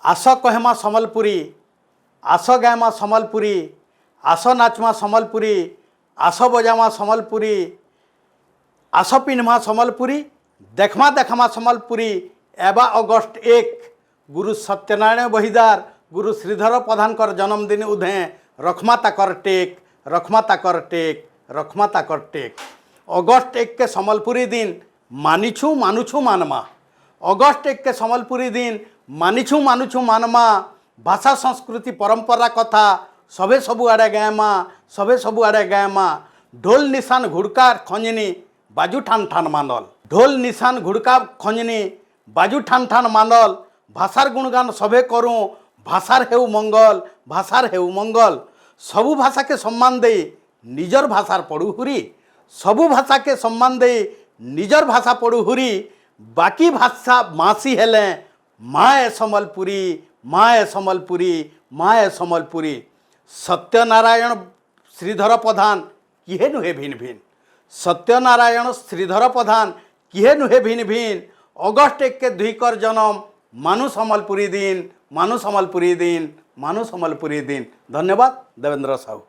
आस कहमा सम्बलपुरी, आस गायमा सम्बलपुरी, आस नाचमा सम्बलपुरी, आस बजामा सम्बलपुरी, आस पिन्हमा सम्बलपुरी, देखमा देखमा सम्बलपुरी। एबा अगस्ट 1 गुरु सत्यनारायण बहिदार गुरु श्रीधर प्रधान कर जन्मदिन उधे रखमा ताकर टेक, रखमा ताकर टेक, रखमा ताकर टेक। अगस्ट 1 के सम्बलपुरी दिन मानिछु मानुछु मानमा। अगस्ट 1 के सम्बलपुरी दिन मानिछु मानुछु मानमा। भाषा संस्कृति परंपरा कथा सबे सबु आड़े गायमा, सबे सबु आड़े गायमा। ढोल निशान घुड़का खंजनी बाजू ठान ठान मानल। ढोल निशान घुड़का खंजनी बाजू ठान ठान मानल। भाषार गुणगान सबे करूँ, भाषार हेउ मंगल, भाषार हेउ मंगल। सबु भाषा के सम्मान दे निजर भाषार पढ़ू हुरी, सबु भाषा के सम्मान दे निजर भाषा पढ़ू हुरी। बाकी भाषा मासी हेले माए सम्बलपुरी, माए सम्बलपुरी, माए सम्बलपुरी। सत्यनारायण श्रीधर प्रधान किहे नुहे भिन्न भिन्न। सत्यनारायण श्रीधर प्रधान किहे नुहे भिन्न भिन्न। अगस्ट 1 के दुईकर जन्म मानु सम्बलपुरी दिन, मानु सम्बलपुरी दिन, मानु सम्बलपुरी दिन। धन्यवाद देवेंद्र साहू।